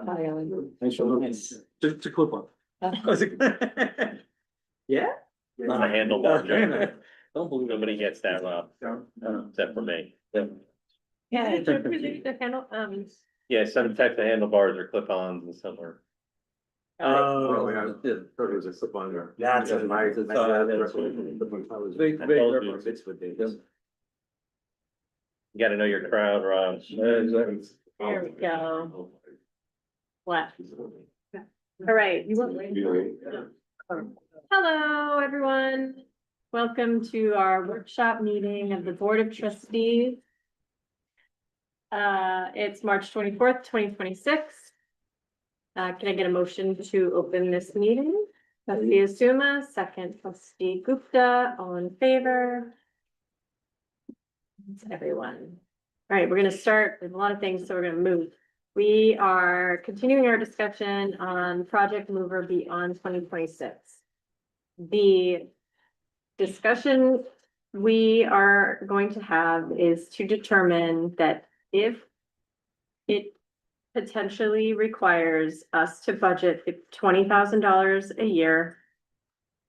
Thanks for looking. To clip on. Yeah? Not a handlebar, Joe. Don't believe it. Nobody gets that well, except for me. Yeah, the handle, Yeah, some types of handlebars are clip-ons and some are. Oh, I thought it was a slip on there. That's a- my. it's a- Big, big difference. It's with You gotta know your crowd, Rob. Exactly. there we go. What? All right. Hello, everyone. Welcome to our workshop meeting of the Board of Trustees. It's March 24th, 2026. Can I get a motion to open this meeting? Trustee Asuma, second trustee Gupta, all in favor? It's everyone. All right, we're gonna start with a lot of things, so we're gonna move. We are continuing our discussion on Project Mover Beyond 2026. The discussion we are going to have is to determine that if it potentially requires us to budget $20,000 a year,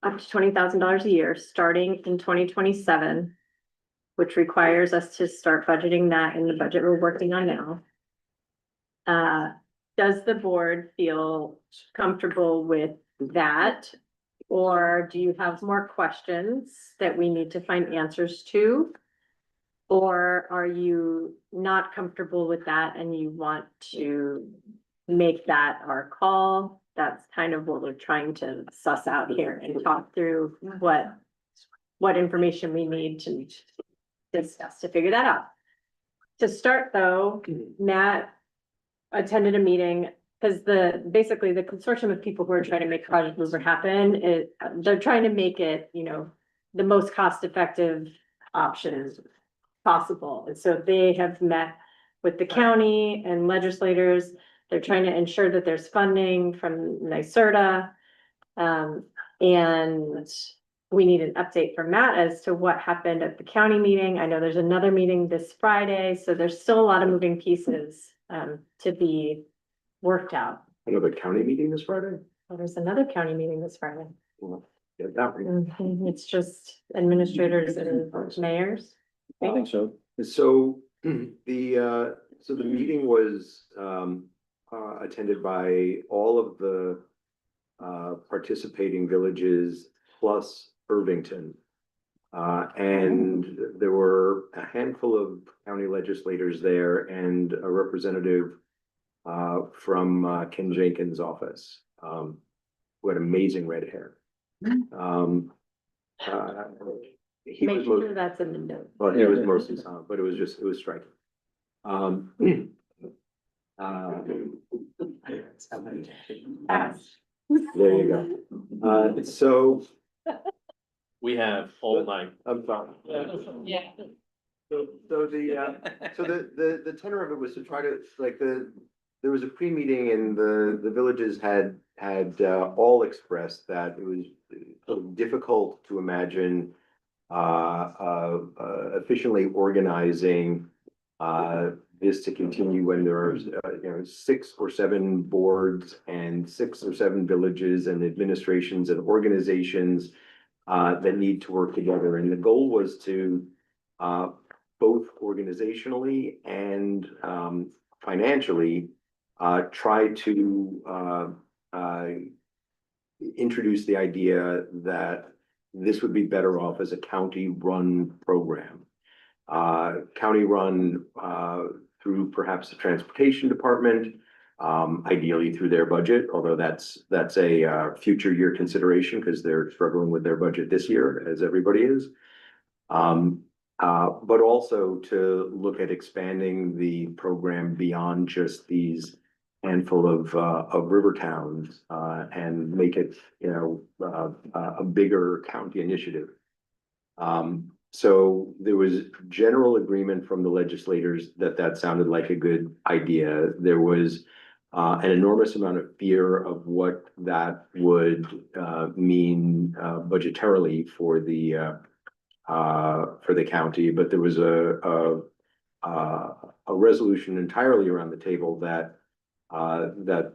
up to $20,000 a year, starting in 2027, which requires us to start budgeting that in the budget we're working on now. Does the board feel comfortable with that? Or do you have more questions that we need to find answers to? Or are you not comfortable with that and you want to make that our call? That's kind of what we're trying to suss out here and talk through what information we need to discuss to figure that out. To start though, Matt attended a meeting because basically the consortium of people who are trying to make Project Mover happen, they're trying to make it, the most cost-effective options possible. And so they have met with the county and legislators. They're trying to ensure that there's funding from NYSERDA. And we need an update from Matt as to what happened at the county meeting. I know there's another meeting this Friday, so there's still a lot of moving pieces to be worked out. Another county meeting this Friday? Well, there's another county meeting this Friday. Well, yeah, that one. It's just administrators and mayors. I think so. So so the meeting was attended by all of the participating villages plus Irvington. And there were a handful of county legislators there and a representative from Ken Jenkins' office, who had amazing red hair. He Make was sure most, that's in the note. well, it was mostly silent, but it was striking. There you go. So We have all night. I'm sorry. Yeah. So the tenor of it was to try to, like, there was a pre-meeting and the villages had all expressed that it was difficult to imagine efficiently organizing this to continue when there are 6 or 7 boards and 6 or 7 villages and administrations and organizations that need to work together. And the goal was to both organizationally and financially try to introduce the idea that this would be better off as a county-run program. County-run through perhaps the transportation department, ideally through their budget, although that's a future year consideration because they're struggling with their budget this year, as everybody is. But also to look at expanding the program beyond just these handful of river towns and make it, a bigger county initiative. So there was general agreement from the legislators that sounded like a good idea. There was an enormous amount of fear of what that would mean budgetarily for the county, but there was a resolution entirely around the table that that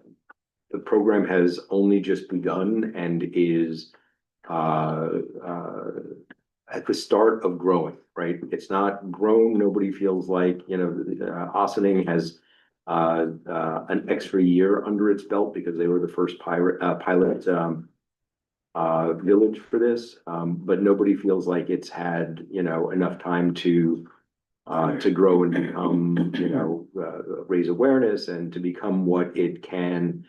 the program has only just begun and is at the start of growing, right? It's not grown. Nobody feels like, Ossining has an extra year under its belt because they were the first pilot village for this. But nobody feels like it's had, enough time to grow and become, raise awareness and to become what it can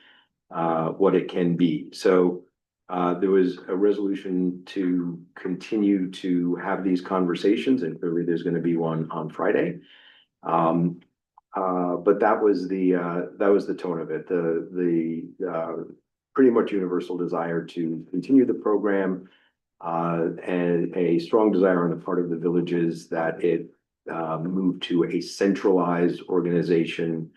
be. So there was a resolution to continue to have these conversations, and clearly there's going to be one on Friday. But that was the tone of it. The pretty much universal desire to continue the program, and a strong desire on the part of the villages that it move to a centralized organization,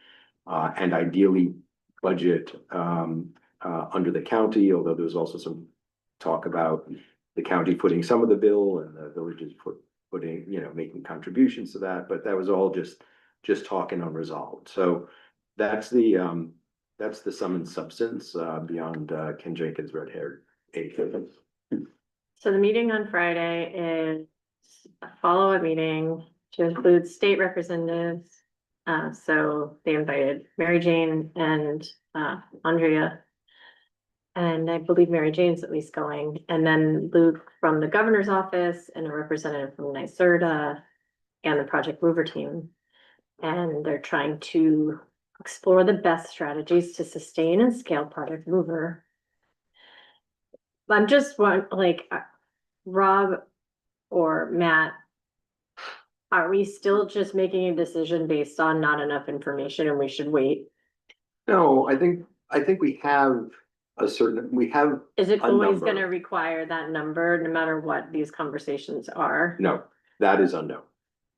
and ideally budget under the county, although there's also some talk about the county footing some of the bill and the villages putting, making contributions to that, but that was all just talk and unresolved. So that's the sum and substance beyond Ken Jenkins' red-haired age. So the meeting on Friday is a follow-up meeting to include state representatives. So they invited Mary Jane and Andrea. And I believe Mary Jane's at least going, and then Luke from the governor's office and a representative from NYSERDA and the Project Mover team. And they're trying to explore the best strategies to sustain and scale Project Mover. I'm just Rob or Matt, are we still just making a decision based on not enough information and we should wait? No, I think we have Is it a always number. gonna require that number, no matter what these conversations are? No, that is unknown.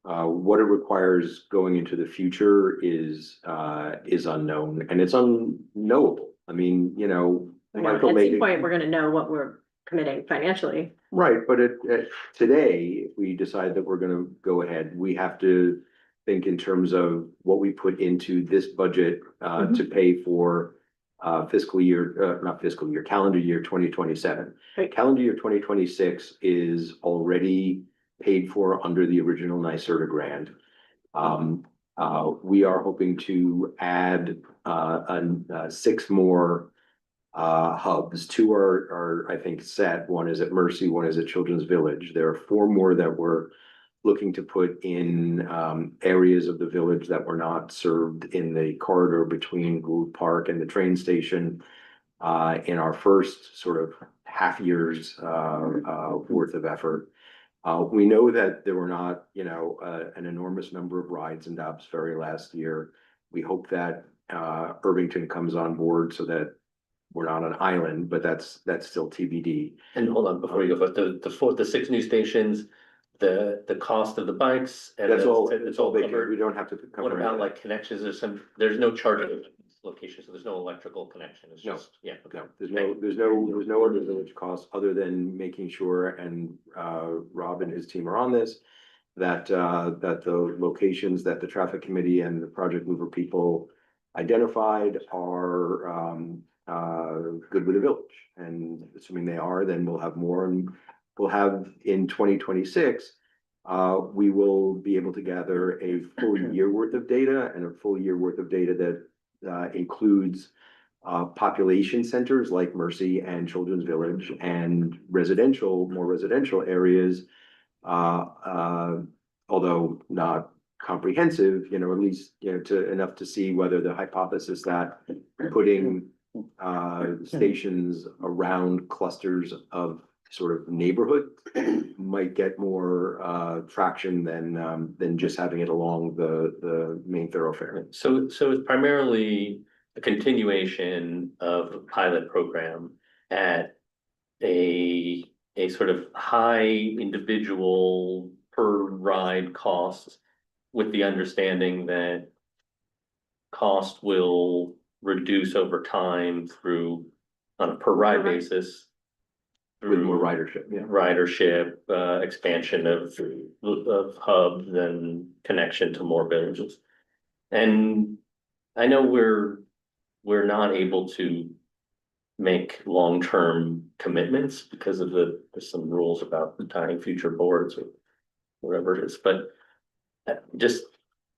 What it requires going into the future is unknown, and it's unknowable. I mean, Michael At made some it. point, we're gonna know what we're committing financially. Right, but today, if we decide that we're gonna go ahead, we have to think in terms of what we put into this budget to pay for calendar year 2027. Right. Calendar year 2026 is already paid for under the original NYSERDA grant. We are hoping to add 6 more hubs. 2 are I think set. One is at Mercy, one is at Children's Village. There are 4 more that we're looking to put in areas of the village that were not served in the corridor between Gould Park and the train station in our first sort of half year's worth of effort. We know that there were not, an enormous number of rides in Dobbs Ferry last year. We hope that Irvington comes on board so that we're not an island, but that's still TBD. And hold on, before you go, but the 6 new stations, the cost of the bikes. And That's all, it's all they can, covered. we don't have to cover. What about any of like connections? There's no charging location, so there's no electrical connection. It's No. just, yeah, that. okay. No, there's no other village costs other than making sure, and Rob and his team are on this, that the locations that the traffic committee and the Project Mover people identified are good with the village. And assuming they are, then we'll have more, and we'll have in 2026, we will be able to gather a full year worth of data, and a full year worth of data that includes population centers like Mercy and Children's Village, and more residential areas, although not comprehensive, at least, to enough to see whether the hypothesis that putting stations around clusters of sort of neighborhood might get more traction than just having it along the main thoroughfare. So it's primarily a continuation of a pilot program at a sort of high individual per ride cost, with the understanding that cost will reduce over time through on a per ride basis. With more ridership, yeah. Ridership, expansion of hubs and connection to more villages. And I know we're we're not able to make long-term commitments because of there's some rules about tying future boards or whatever it is, but just,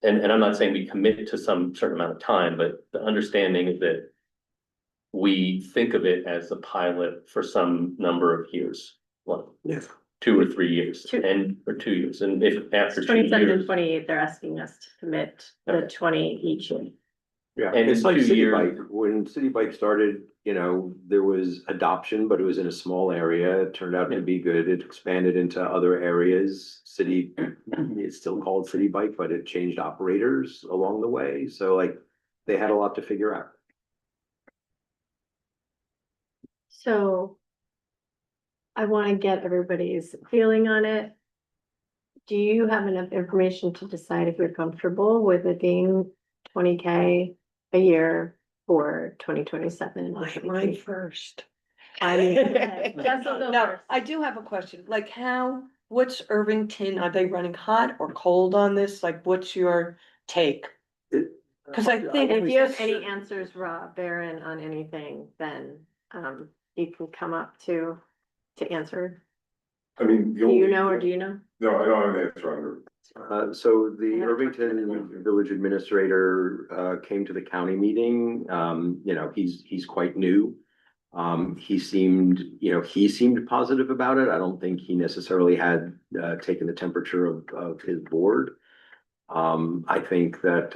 and I'm not saying we commit to some certain amount of time, but the understanding is that we think of it as a pilot for some number of years, like Yes. 2 or 3 years, Two. or 2 years, and if after 2 27 and years. 28, they're asking us to commit the Okay. 20 each year. Yeah, And it's in like 2 City years- Bike, when City Bike started, you know, there was adoption, but it was in a small area, it turned out to Yeah. be good, it expanded into other areas. City, it's still called City Bike, but it changed operators along the way, so like, they had a lot to figure out. So I want to get everybody's feeling on it. Do you have enough information to decide if you're comfortable with it being 20K a year for 2027? Mine first. I mean, Jess will go No, first. I do have a question, like what's Irvington, are they running hot or cold on this, like, what's your take? Cause I think. If you have any answers, Rob, Baron, on anything, then you can come up to answer. I mean. Do you know or do you know? No, I don't have an answer on So the I have Irvington Village Administrator came to the county meeting, you know, he's quite new. He seemed positive about it. I don't think he necessarily had taken the temperature of his board. I think that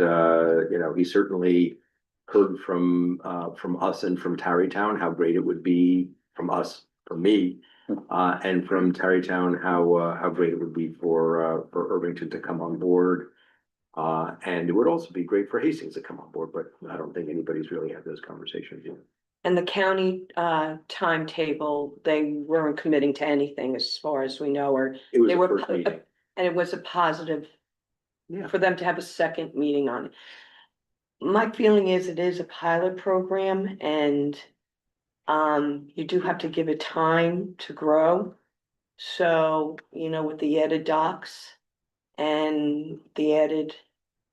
you know, he certainly heard from us and from Tarrytown how great it would be from us, from me, and from Tarrytown how great it would be for Irvington to come on board. And it would also be great for Hastings to come on board, but I don't think anybody's really had those conversations yet. And the county timetable, they weren't committing to anything as far as we know, or It was they the were, first meeting. and it was a positive. Yeah. For them to have a second meeting on it. My feeling is it is a pilot program and. You do have to give it time to grow. So, you know, with the added docks and the added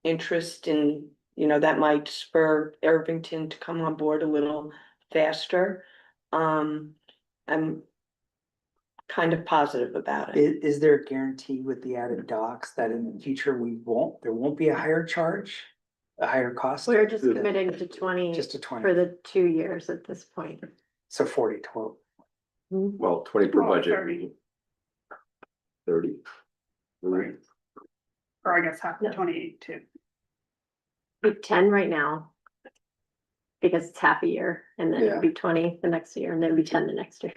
interest in, you know, that might spur Irvington to come on board a little faster. I'm kind of positive about it. Is there a guarantee with the added docks that in the future there won't be a higher charge? A higher cost? We're just committing to 20 Just a for 20, the 2 years at this point. so 40 total. Well, 20 per Well, budget. 30. 30. Right. Or I guess half No. of 28 too. Be 10 right now. Because it's half a year and then Yeah. it'll be 20 the next year and then it'll be 10 the next year.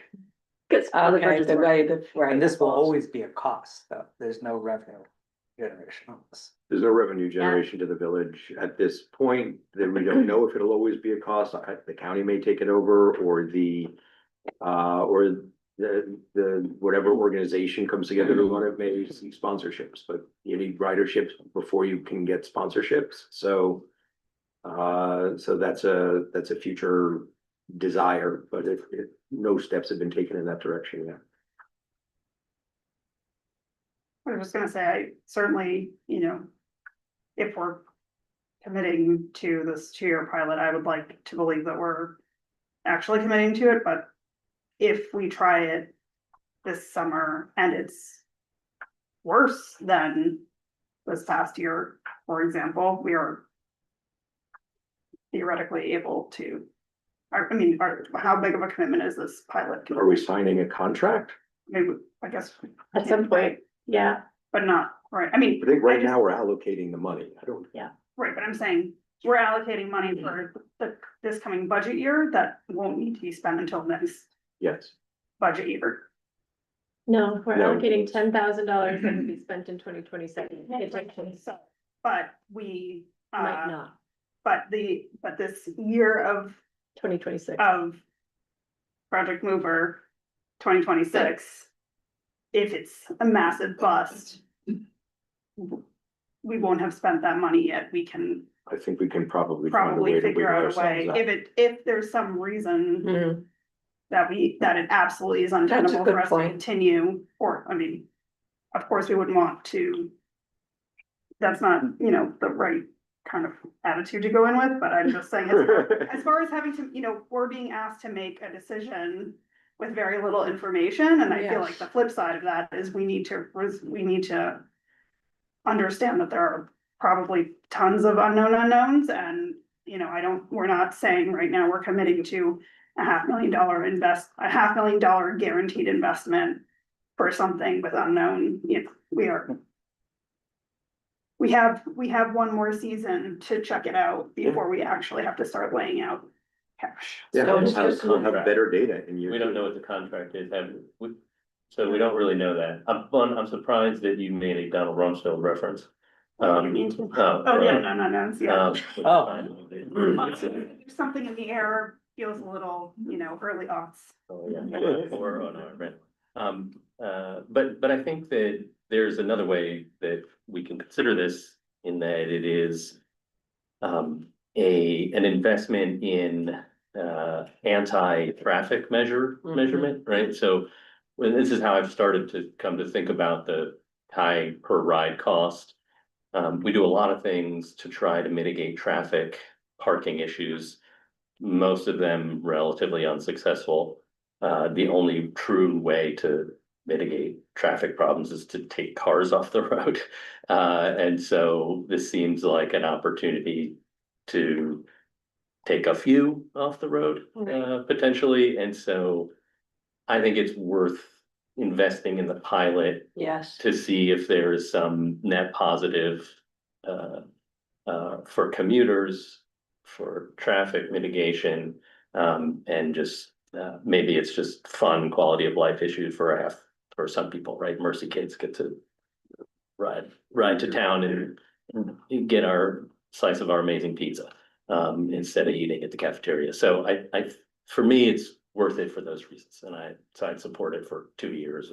Because how the Okay, budgets the work. way the, right. And this will always be a cost, though. There's no revenue generation on this. There's no revenue generation to the village at this point, that we don't know if it'll always be a cost. The county may take it over, or the whatever organization comes together to run it may seek sponsorships, but you need riderships before you can get sponsorships, so that's a future desire, but if no steps have been taken in that direction yet. I was just gonna say, I certainly, you know, if we're committing to this 2-year pilot, I would like to believe that we're actually committing to it, but if we try it this summer and it's worse than this past year, for example, we are theoretically able to, I mean, how big of a commitment is this pilot? Are we signing a contract? Maybe, I guess. At some point, yeah. But not, right, I mean. I think right just- now we're allocating the money. I don't. Right, but I'm saying, we're allocating money for this coming budget year that won't need to be spent until next Yes. budget year. No, we're No. allocating $10,000 that will be spent in 2027. So, but we, Might not, but this year of 2026. Project Mover 2026. If it's a massive bust. We won't have spent that money yet, we can I think we can probably find a way probably to figure wiggle out a way, ourselves out. if there's some reason. Mhm. That it absolutely is That's a untenable good for us to point. continue, or, I mean, of course, we wouldn't want to. That's not, you know, the right kind of attitude to go in with, but I'm just saying, as far as having to, we're being asked to make a decision with very little information, and I feel like Yes. the flip side of that is we need to understand that there are probably tons of unknown unknowns, and, we're not saying right now we're committing to a $500,000 guaranteed investment for something with unknown, we have one more season to check it out before we actually have to start laying out cash. Yeah, So we'll it's just have contract. better data in year We don't two. know what the contract is, so we don't really know that. I'm surprised that you made a Donald Rumsfeld reference. Oh, you mean to? Oh, Oh, yeah, no, yeah. Oh. There's something in the air, feels a little, early aughts. Oh, yeah, or on our rent. But I think that there's another way that we can consider this, in that it is an investment in anti-traffic measurement, right? So when this is how I've started to come to think about the high per ride cost. We do a lot of things to try to mitigate traffic, parking issues, most of them relatively unsuccessful. The only true way to mitigate traffic problems is to take cars off the road. And so this seems like an opportunity to take a few off the road, potentially. And so I think it's worth investing in the pilot Yes. to see if there is some net positive for commuters, for traffic mitigation, and just maybe it's just fun quality of life issue for some people, right? Mercy kids get to ride to town and get our slice of our amazing pizza instead of eating at the cafeteria. So for me, it's worth it for those reasons, and I'd support it for 2 years.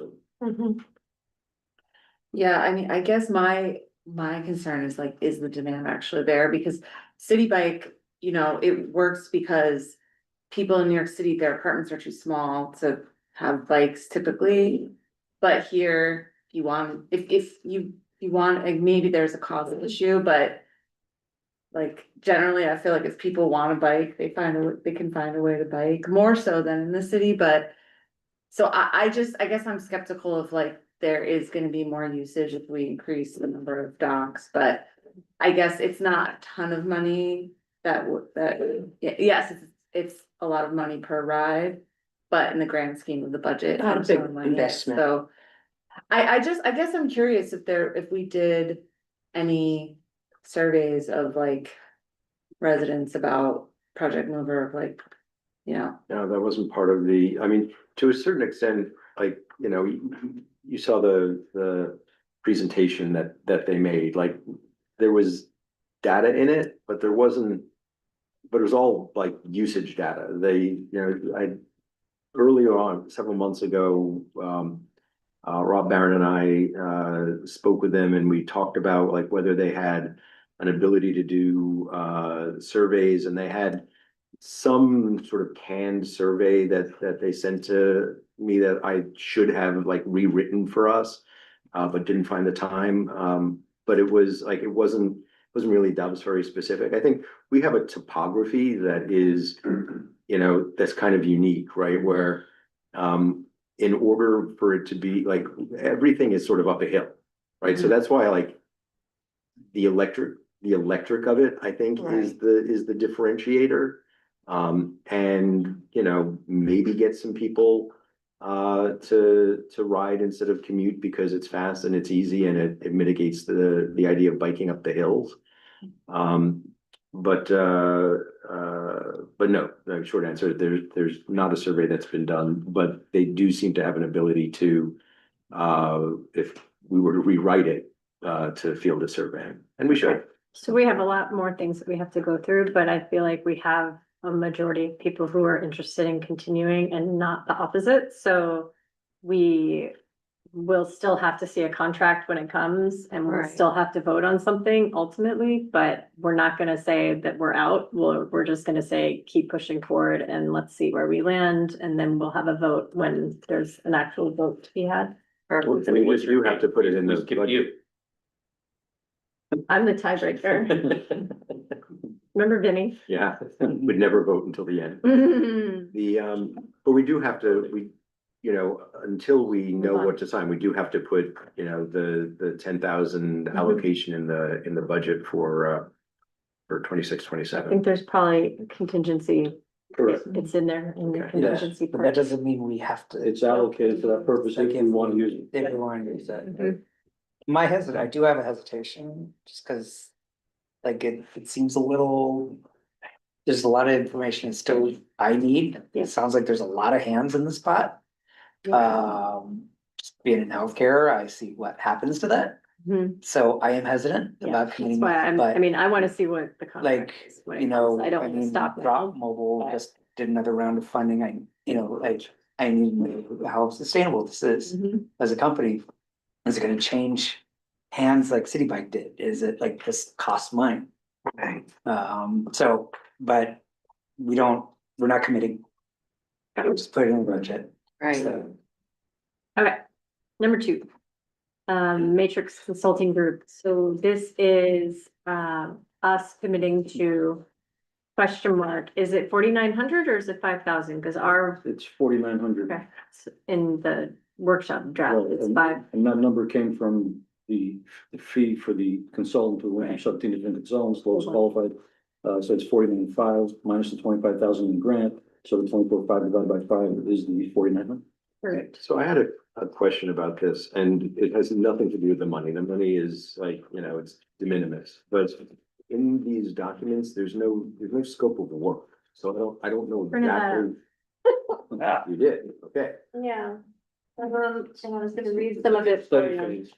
Yeah, I mean, I guess my concern is like, is the demand actually there? Because City Bike, it works because people in New York City, their apartments are too small to have bikes typically. But here, if you want, like, maybe there's a cost issue, but like generally, I feel like if people want a bike, they can find a way to bike more so than in the city, but. So I guess I'm skeptical of like, there is gonna be more usage if we increase the number of docks, but I guess it's not a ton of money yes, it's a lot of money per ride, but in the grand scheme of the budget. Not a it's big not money. investment. So I guess I'm curious if we did any surveys of like residents about Project Mover, like, No, that wasn't part of I mean, to a certain extent, like, you saw the presentation that they made, like, there was data in it, but it was all like usage data. Earlier on, several months ago, Rob Barron and I spoke with them, and we talked about like whether they had an ability to do surveys, and they had some sort of canned survey that they sent to me that I should have like rewritten for us, but didn't find the time. But it was like, it wasn't really Dove's very specific. I think we have a topography that is, that's kind of unique, right? Where in order for it to be like, everything is sort of up a hill, right? So that's why like the electric of it, I think, is the differentiator. And maybe get some people to ride instead of commute because it's fast and it's easy and it mitigates the idea of biking up the hills. But no, the short answer, there's not a survey that's been done, but they do seem to have an ability to, if we were to rewrite it, to field a survey, and we should. So we have a lot more things that we have to go through, but I feel like we have a majority of people who are interested in continuing and not the opposite, so we will still have to see a contract when it comes, and we'll Right. still have to vote on something ultimately, but we're not gonna say that we're out. We're just gonna say, keep pushing forward and let's see where we land, and then we'll have a vote when there's an actual vote to be had. I mean, you have to put it in We the skipped budget. you. I'm the tiebreaker. Remember Vinny? Yeah, would never vote until the end. But we do have to, until we know what to sign, we do have to put, the 10,000 allocation in the budget for 26, I 27. think there's probably contingency, Correct. it's in there in the Okay. Yeah, contingency but that part. doesn't mean we have to. It's allocated for that purpose if we want to use it. If we want to use that. Mhm. I do have a hesitation, just because, like, it seems a little. There's a lot of information still I need. Yeah. It sounds like there's a lot of hands in this pot. Just being in healthcare, I see what happens to that. Mhm. So I am hesitant Yeah, about that's committing, why I but mean, I wanna see what the contract like, is. when it comes. I don't wanna stop Rock now. Mobile but- just did another round of funding. I need to know how sustainable this is Mhm. as a company. Is it gonna change hands like City Bike did? Is it like this costs money? But we're not committing. We're just putting in the budget. Right. So, Okay, number two. Matrix Consulting Group, so this is, us committing to. Question mark, is it 4,900 or is it 5,000? Cause our, It's 4,900. okay, in the workshop draft, Well, it's and- 5. And that number came from the fee for the consultant who went from 17 different consultants, lowest qualified. So it's 49,500 minus the 25,000 in grant, so the 24,500 divided by 5 is the 4,900. Correct. So I had a question about this, and it has nothing to do with the money. The money is like, it's de minimis, but in these documents, there's no scope of work. So I don't know Printed that exactly. You did, okay. Yeah. And I was gonna read some of it for Study you. phase.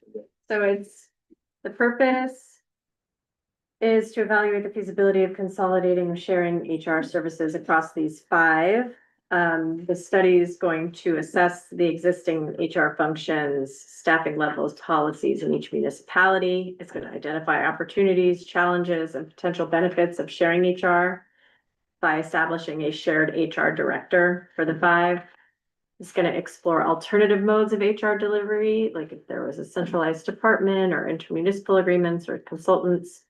So it's, the purpose is to evaluate the feasibility of consolidating or sharing HR services across these 5. The study is going to assess the existing HR functions, staffing levels, policies in each municipality. It's gonna identify opportunities, challenges, and potential benefits of sharing HR by establishing a shared HR director for the 5. It's gonna explore alternative modes of HR delivery, like if there was a centralized department or intermunicipal agreements or consultants.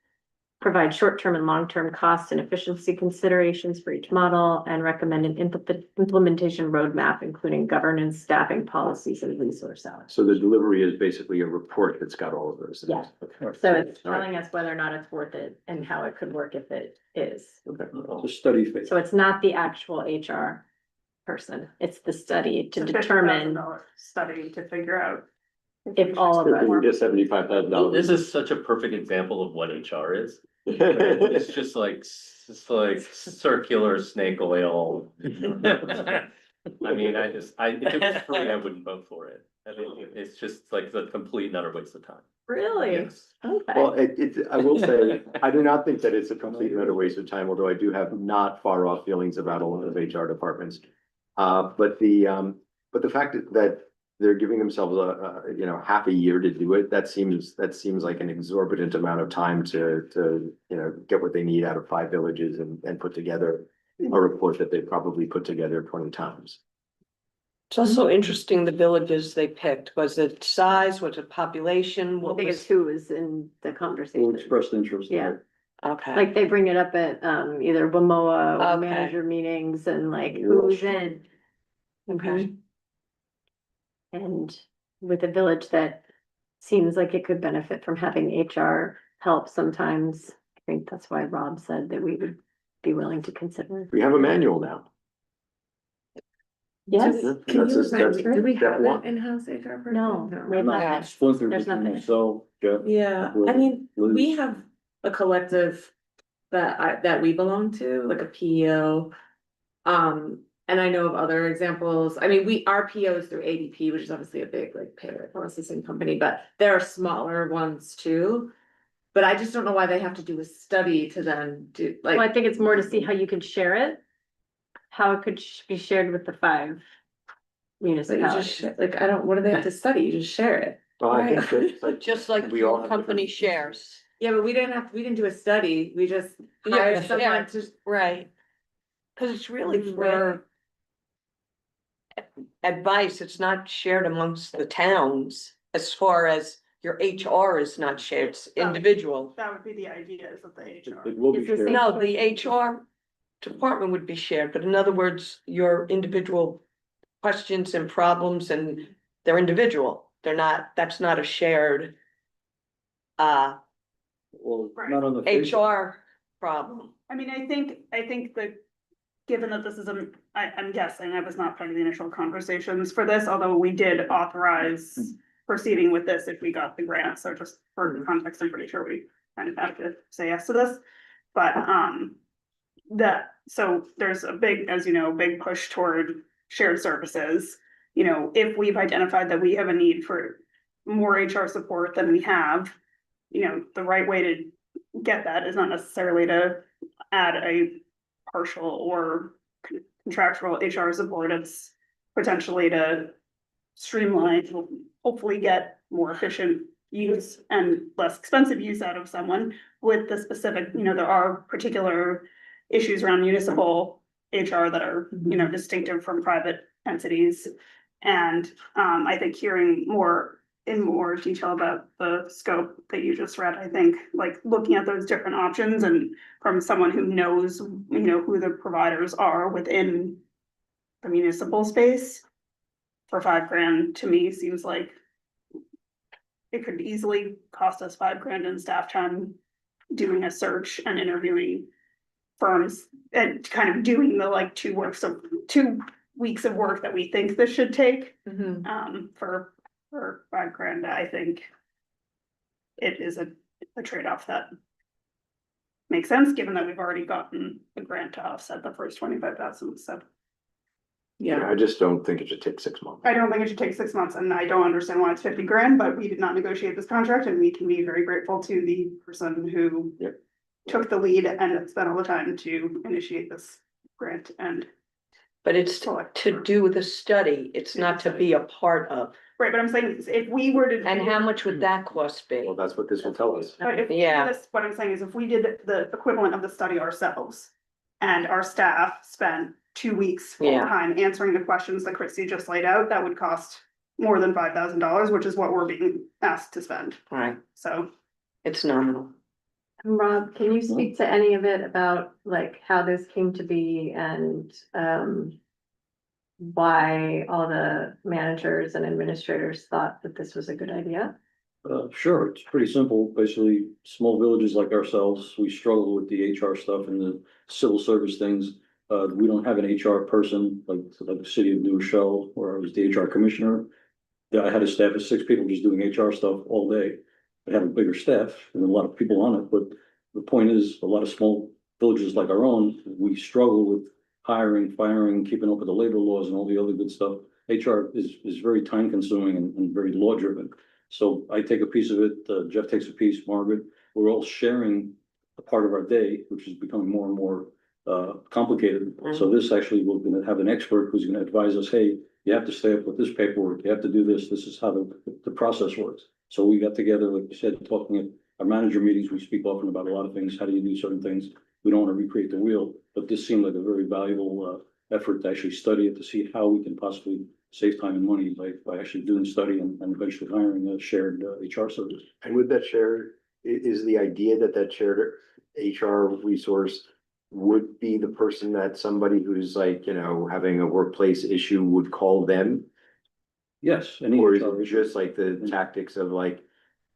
Provide short-term and long-term cost and efficiency considerations for each model and recommend an implementation roadmap, including governance, staffing policies, and resource allocation. So the delivery is basically a report that's got all of those. Yeah. Okay. So it's All right. telling us whether or not it's worth it and how it could work if it is. Okay. It's a study phase. So it's not the actual HR person, it's the study to It's a determine $50,000 study to figure out. if all of us. Just $75,000. This is such a perfect example of what HR is. It's just like, circular snake oil. I mean, if it was free, I wouldn't vote for it. I mean, it's just like the complete and utter waste of time. Really? Yes. Well, Okay. I will say, I do not think that it's a complete and utter waste of time, although I do have not far off feelings about a lot of HR departments. But the fact that they're giving themselves half a year to do it, that seems like an exorbitant amount of time to get what they need out of 5 villages and put together a report that they probably put together 20 times. It's also interesting, the villages they picked. Was it size? Was it population? I What think it's was? who was in the Who conversation. expressed interest. in Yeah. it. Okay. Like they bring it up at either Wamoa or Okay. manager meetings and like who's in. Okay. Mhm. And with a village that seems like it could benefit from having HR help sometimes, I think that's why Rob said that we would be willing to consider. We have a manual now. Yes, Can That's you a- remind me, that's do we step have one. an in-house HR person? no, we have No. nothing. It's flowing through There's between nothing. So, Jeff. Yeah, Will- I mean, Liz. we have a collective that we belong to, like a PEO. And I know of other examples. I mean, our PO is through ADP, which is obviously a big like payroll processing company, but there are smaller ones too. But I just don't know why they have to do a study to then do Well, I like, think it's more to see how you could share it. How it could be shared with the 5 but you municipalities. just, like, I don't, what do they have to study? You just share it. Well, I Right. think that, Just like We all your have company different- shares. Yeah, but we didn't do a study. We just Yeah, hired yeah. someone to. Right. Cause it's really Mm, for advice. It's not shared amongst the towns as far as your HR is not shared, it's individual. That would be the idea, is that the HR. It will be Is this shared. a- No, the HR department would be shared, but in other words, your individual questions and problems and they're individual. They're not, that's not a shared Well, not on the. face- HR problem. I mean, I think that, given that this is I'm guessing, I was not part of the initial conversations for this, although we did authorize proceeding with this if we got the grant, so just for context, I'm pretty sure we kind of have to say yes to this. But, so there's a big, as you know, big push toward shared services. You know, if we've identified that we have a need for more HR support than we have, you know, the right way to get that is not necessarily to add a partial or contractual HR support. It's potentially to streamline, hopefully get more efficient use and less expensive use out of someone with the specific, you know, there are particular issues around municipal HR that are, you know, distinctive from private entities. And I think hearing in more detail about the scope that you just read, I think like looking at those different options and from someone who knows, you know, who the providers are within the municipal space for $5,000 to me seems like it could easily cost us $5,000 in staff time doing a search and interviewing firms and kind of doing the like 2 weeks of work that we think this should take for $5,000. I think it is a trade-off that makes sense, given that we've already gotten the grant to offset the first 25,000, so. Yeah, I just don't think it should take 6 months. I don't think it should take 6 months, and I don't understand why it's $50,000, but we did not negotiate this contract, and we can be very grateful to the person who Yep. took the lead and spent all the time to initiate this grant and. but it's to do the study. It's not to be a part of. Right, but I'm saying is if we were to. And how much would that cost be? Well, that's what this will tell us. But if we Yeah. did this, what I'm saying is if we did the equivalent of the study ourselves. And our staff spent 2 weeks full Yeah. time answering the questions that Christie just laid out, that would cost more than $5,000, which is what we're being asked to spend, Right, so. it's nominal. Rob, can you speak to any of it about like how this came to be and why all the managers and administrators thought that this was a good idea? Sure, it's pretty simple. Basically, small villages like ourselves, we struggle with the HR stuff and the civil service things. We don't have an HR person like the city of New Rochelle, where I was the HR commissioner. Yeah, I had a staff of 6 people just doing HR stuff all day. I had a bigger staff and a lot of people on it, but the point is, a lot of small villages like our own, we struggle with hiring, firing, keeping up with the labor laws and all the other good stuff. HR is very time consuming and very law driven. So I take a piece of it, Jeff takes a piece, Margaret, we're all sharing a part of our day, which is becoming more and more complicated. So this actually, we're gonna have an expert who's gonna advise us, hey, you have to stay up with this paperwork, you have to do this, this is how the process works. So we got together, like you said, talking at our manager meetings, we speak often about a lot of things, how do you do certain things? We don't wanna recreate the wheel, but this seemed like a very valuable effort to actually study it, to see how we can possibly save time and money by actually doing the study and eventually hiring a shared HR service. And with that shared, is the idea that that shared HR resource would be the person that somebody who's like, you know, having a workplace issue would call them? Yes. any Or is HR it just like the tactics of like,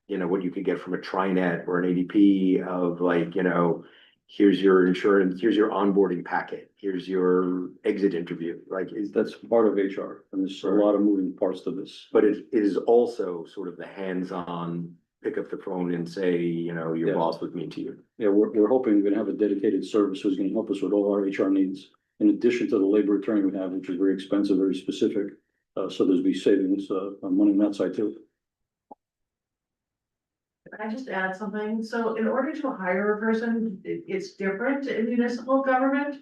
you know, what you could get from a TriNet or an ADP of like, you know, here's your insurance, here's your onboarding packet, here's your exit interview, like is that? That's part of HR, and there's a lot of moving parts to this. But it is also sort of the hands-on, pick up the phone and say, you know, your Yeah. boss would mean to you. Yeah, we're hoping we're gonna have a dedicated service who's gonna help us with all our HR needs. In addition to the labor attorney we have, which is very expensive, very specific, so there's be savings, on money on that side too. Can I just add something? So in order to hire a person, it's different in municipal government.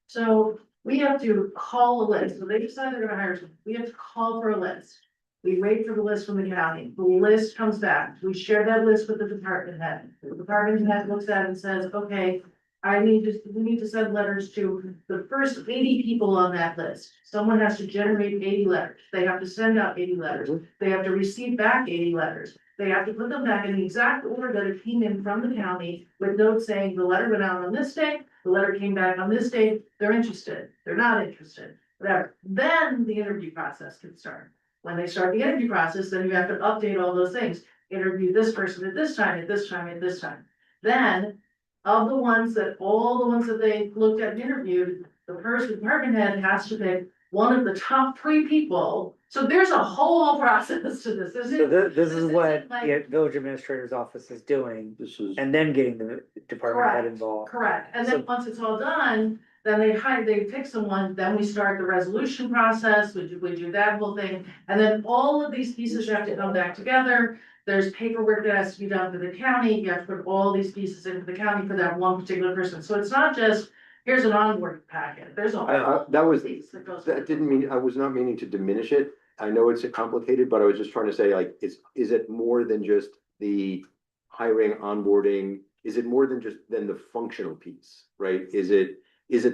So we have to call a list. So they decide they're gonna hire someone. We have to call for a list. We wait for the list from the county. The list comes back. We share that list with the department head. The department head looks at it and says, okay, we need to send letters to the first 80 people on that list. Someone has to generate 80 letters. They have to send out 80 letters. They have to receive back 80 letters. they have to put them back in the exact order that it came in from the county with notes saying the letter went out on this day, the letter came back on this day, they're interested, they're not interested, whatever. Then the interview process can start. When they start the interview process, then you have to update all those things, interview this person at this time, at this time, at this time. Then, of the ones that, all the ones that they looked at and interviewed, the person, department head has to pick one of the top 3 people. So there's a whole process to this, So isn't this is isn't what like- the village administrator's office is doing, This is, and then getting the department head Correct. involved. Correct, and So- then once it's all done, then they pick someone, then we start the resolution process, we do that whole thing. And then all of these pieces have to come back together, there's paperwork that has to be done for the county, you have to put all these pieces into the county for that one particular person, so it's not just, here's an onboard packet, there's a whole. That was, piece that goes that with it. didn't mean, I was not meaning to diminish it. I know it's complicated, but I was just trying to say, like, is it more than just the hiring, onboarding? Is it more than just than the functional piece, right? Is it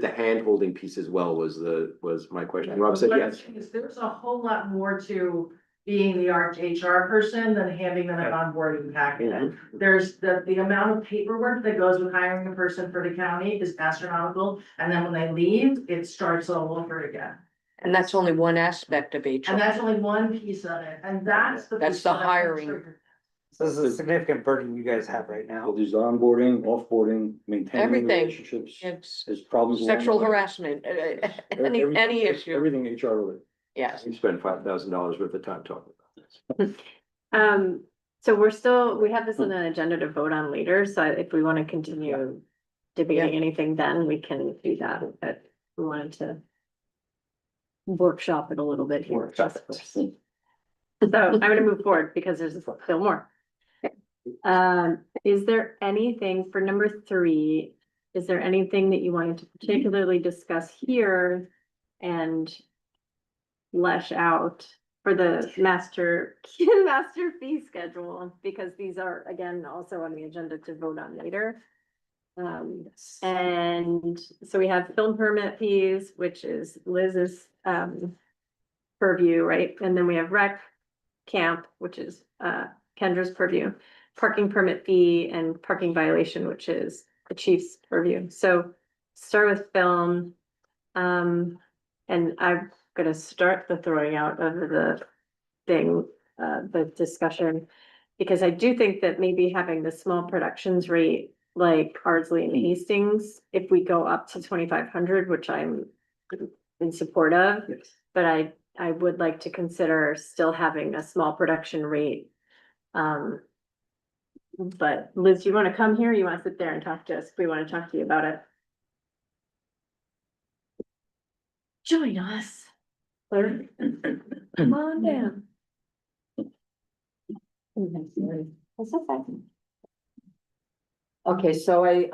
the hand holding piece as well was my question. Rob said What I'm yes. saying is there's a whole lot more to being the HR person than handing them an onboarding packet. Mhm. There's the amount of paperwork that goes with hiring a person for the county is astronomical, and then when they leave, it starts all over again. And that's only one aspect of HR. And that's only one piece of it, and that's the. That's piece the that I'm hiring. concerned. So this is a significant burden you guys have right now. well, there's onboarding, offboarding, maintaining Everything. relationships, It's there's problems. along sexual the way. harassment, Everything- any issue, Everything HR related. yes. We spent $5,000 worth of time talking about this. So we have this on an agenda to vote on later, so if we wanna continue debating anything, then we can do that, but we wanted to workshop it a little bit here. Workshop it. So I'm gonna move forward because there's still more. Is there anything for number 3? Is there anything that you wanted to particularly discuss here and flesh out for the master fee schedule? Because these are, again, also on the agenda to vote on later. And so we have film permit fees, which is Liz's purview, right? And then we have rec camp, which is Kendra's purview, parking permit fee and parking violation, which is the chief's purview. So start with film. And I'm gonna start the throwing out of the thing, the discussion. Because I do think that maybe having the small productions rate like Ardsley and Hastings, if we go up to 2,500, which I'm in support of. Yes. But I would like to consider still having a small production rate. But Liz, you wanna come here? You wanna sit there and talk to us? We wanna talk to you about it. Join us. Come on down. That's okay. Okay, so I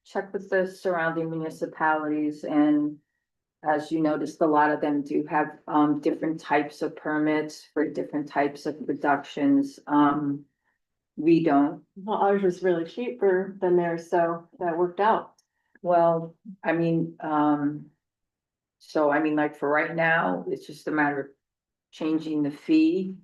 checked with the surrounding municipalities, and as you noticed, a lot of them do have different types of permits for different types of productions. We don't. Well, ours was really cheaper than theirs, so that worked out. Well, I mean, so I mean, like for right now, it's just a matter of changing the fee.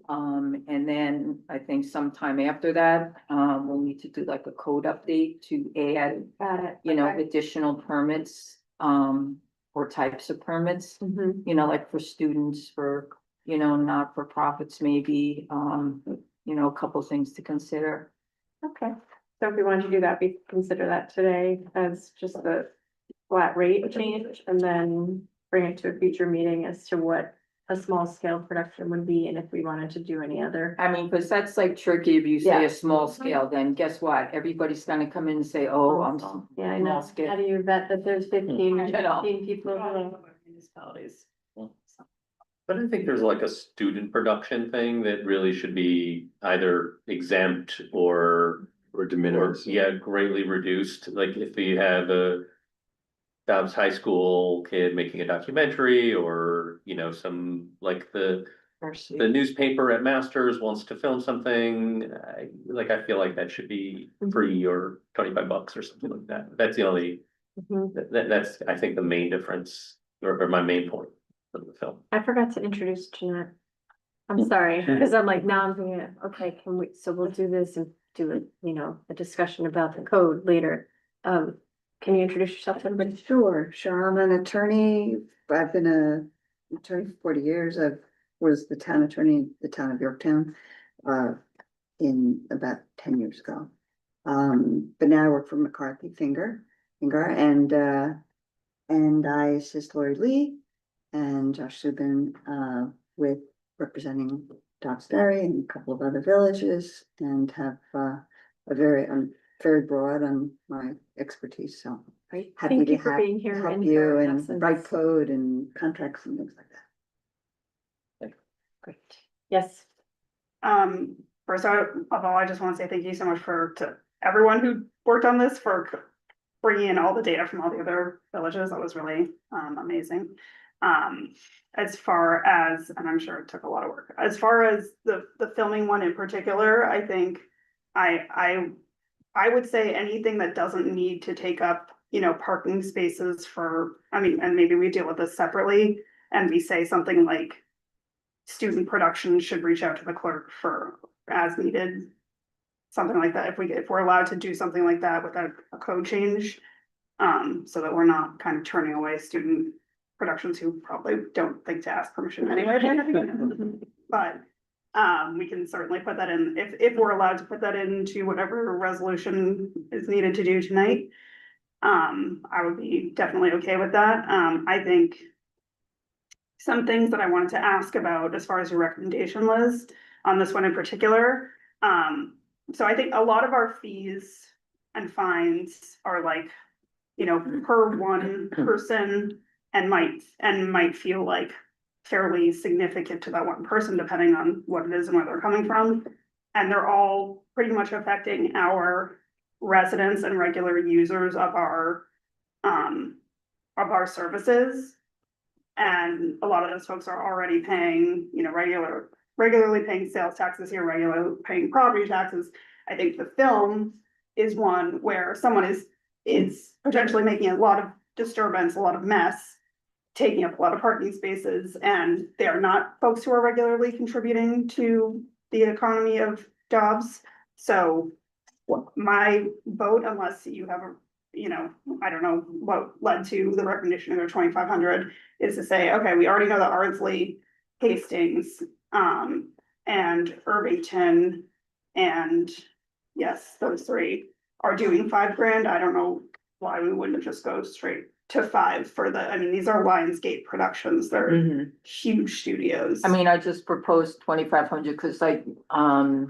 And then I think sometime after that, we'll need to do like a code update to add, Got it. you know, Okay. additional permits, or types of permits, Mhm. you know, like for students, for, you know, not for profits, maybe, you know, a couple things to consider. Okay, so if we wanted to do that, we consider that today as just the flat rate change and then bring it to a future meeting as to what a small scale production would be and if we wanted to do any other. I mean, because that's like tricky if you say Yeah. a small scale, then guess what? Everybody's gonna come in and say, oh, I'm. Yeah, I know. small scale. How do you vet that there's 15 I know. people? Municipalities. But I think there's like a student production thing that really should be either exempt or de minimis. yeah, greatly reduced, like if you have a Dobbs High School kid making a documentary or, you know, some, like the newspaper at Masters wants to film something, I feel like that should be free or $25 or something like that. That's the only, that's, I think, the main difference or my main point of the film. I forgot to introduce Jeanette. I'm sorry, because I'm like, now I'm thinking, okay, can we, so we'll do this and do it, you know, a discussion about the code later. Can you introduce yourself to everybody? Sure, I'm an attorney. I've been a attorney for 40 years. I was the town attorney in the town of Yorktown, in about 10 years ago. But now I work for McCarthy Finger, and I assist Lori Lee and Josh Subin, with representing Dobbs Ferry and a couple of other villages, and have, I'm very broad on my expertise, so. Great. Happy Thank to you for have- being here. help and you for and absence. write code and contracts and things like that. Great. Yes. First of all, I just want to say thank you so much to everyone who worked on this for bringing in all the data from all the other villages. That was really, amazing. As far as, and I'm sure it took a lot of work, as far as the filming one in particular, I think I would say anything that doesn't need to take up, you know, parking spaces for, I mean, and maybe we deal with this separately, and we say something like student production should reach out to the clerk for as needed. Something like that, if we're allowed to do something like that without a code change. So that we're not kind of turning away student productions who probably don't think to ask permission anyway. But we can certainly put that in, if we're allowed to put that into whatever resolution is needed to do tonight. I would be definitely okay with that. I think some things that I wanted to ask about as far as your recommendation, Liz, on this one in particular. So I think a lot of our fees and fines are like, you know, per one person, and might feel like fairly significant to that one person, depending on what it is and where they're coming from. And they're all pretty much affecting our residents and regular users of our services. And a lot of those folks are already paying, you know, regularly paying sales taxes here, regularly paying property taxes. I think the film is one where someone is potentially making a lot of disturbance, a lot of mess, taking up a lot of parking spaces, and they are not folks who are regularly contributing to the economy of Dobbs. So my vote, unless you have a, you know, I don't know what led to the recognition of their 2,500, is to say, okay, we already know that Ardsley, Hastings, and Irvington, and yes, those three are doing $5,000. I don't know why we wouldn't just go straight to 5 for the, I mean, these are Lionsgate productions, they're huge studios. I mean, I just proposed 2,500 because like I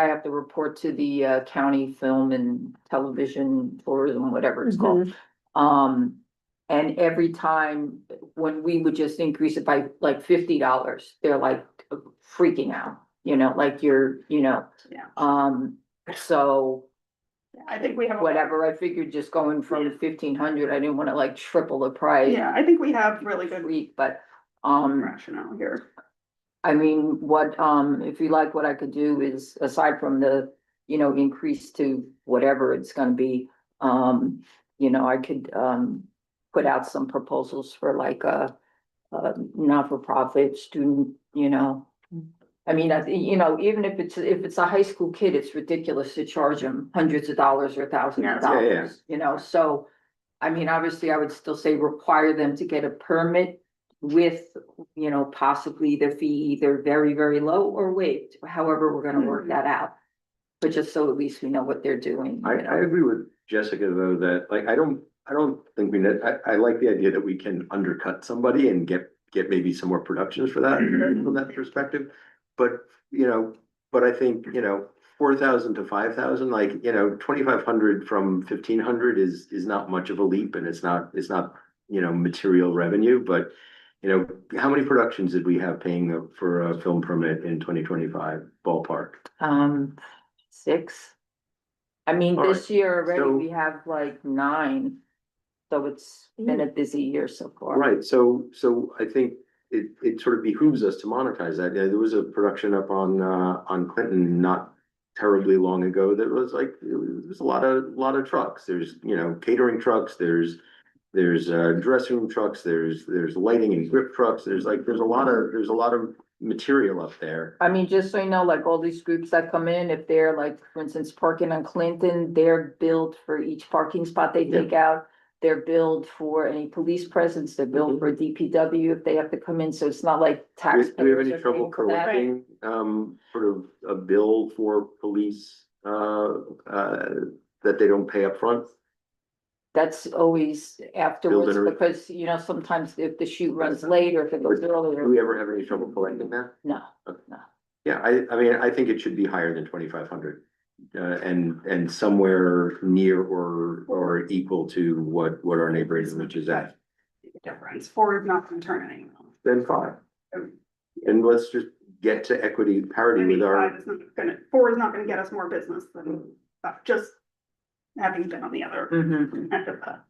have to report to the county film and television tourism, whatever it's called. And every time when we would just increase it by like $50, they're like freaking out, you know, like you're, you know. Yeah. So I think we have. whatever, I figured just going from 1,500, I didn't want to like triple the price. Yeah, I think we have really good But rationale here. I mean, what, if you like, what I could do is, aside from the, you know, increase to whatever it's gonna be, you know, I could, put out some proposals for like a not-for-profit student, you know. I mean, you know, even if it's a high school kid, it's ridiculous to charge them hundreds of dollars or thousands of Yeah, yeah. dollars, you know, so. I mean, obviously, I would still say require them to get a permit with, you know, possibly the fee either very, very low or waived, however, we're gonna work that out. But just so at least we know what they're doing. I you know. agree with Jessica, though, that like, I don't think I like the idea that we can undercut somebody and get maybe some more productions for that, from that perspective. But, you know, I think, you know, 4,000 to 5,000, like, you know, 2,500 from 1,500 is not much of a leap, and it's not, you know, material revenue, but, you know, how many productions did we have paying for a film permit in 2025 ballpark? 6. I mean, All this year already, so- we have like 9, so it's been a busy year so far. Right, so I think it sort of behooves us to monetize that. Yeah, there was a production up on Clinton not terribly long ago that was like, there's a lot of trucks. There's, you know, catering trucks, there's dressing room trucks, there's lighting and grip trucks. There's a lot of material up there. I mean, just so you know, like all these groups that come in, if they're like, for instance, parking on Clinton, they're billed for each parking spot they take out. They're billed for any police presence, they're billed for DPW if they have to come in, so it's not like Do we have taxpayers any are trouble paying for that. collecting, sort of a bill for police, that they don't pay up front? That's always afterwards, Building a- because, you know, sometimes if the shoot runs late or if it goes Do earlier, we ever have any trouble collecting that? no. Yeah, I mean, I think it should be higher than 2,500. And somewhere near or equal to what our neighborhood is at, Difference, Ford is not gonna turn anything off. then fine. And let's just get to equity parity with our, Ford is not gonna get us more business than, just having been on the other Mhm. end of that.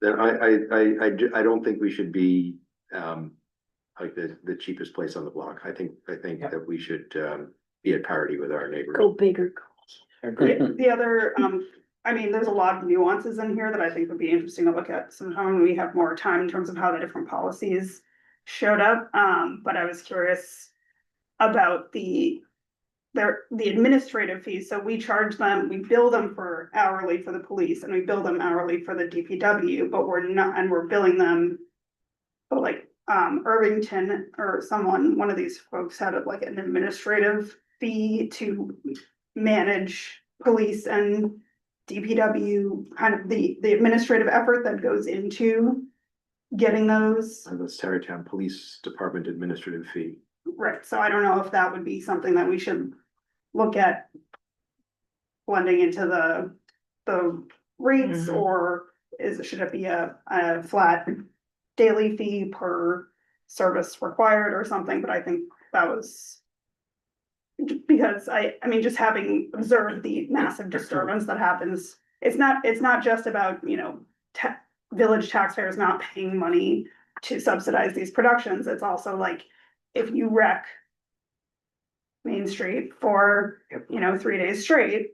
then I don't think we should be, like the cheapest place on the block. I think that we should, be at parity with our neighbors. Go bigger. The other, I mean, there's a lot of nuances in here that I think would be interesting to look at sometime when we have more time in terms of how the different policies showed up. But I was curious about the administrative fees. So we charge them, we bill them for hourly for the police and we bill them hourly for the DPW, but we're not, and we're billing them. But like, Irvington or someone, one of these folks had like an administrative fee to manage police and DPW, kind of the administrative effort that goes into getting those. And that's Tarrytown Police Department administrative fee. Right, so I don't know if that would be something that we should look at blending into the rates, or should it be a flat daily fee per service required or something, but I think that was because I mean, just having observed the massive disturbance that happens, it's not just about, you know, village taxpayers not paying money to subsidize these productions, it's also like, if you wreck Main Street for, you know, 3 days straight,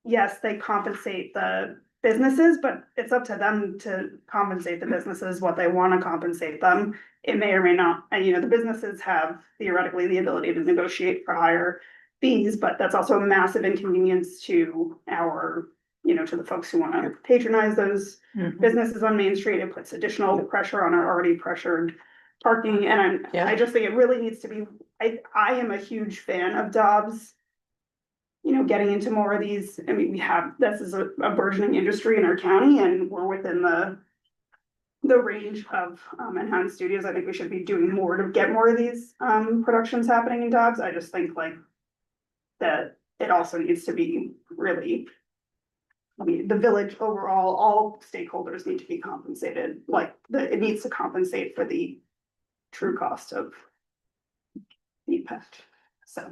yes, they compensate the businesses, but it's up to them to compensate the businesses what they want to compensate them. It may or may not, and you know, the businesses have theoretically the ability to negotiate for higher fees, but that's also a massive inconvenience to our, you know, to the folks who want to patronize those businesses on Main Street. It puts additional pressure on our already pressured parking, and I just think it really needs to be, I am a huge fan of Dobbs. You know, getting into more of these, I mean, this is a burgeoning industry in our county and we're within the range of Enhanced Studios. I think we should be doing more to get more of these productions happening in Dobbs. I just think like that it also needs to be really, I mean, the village overall, all stakeholders need to be compensated, like it needs to compensate for the true cost of the impact. So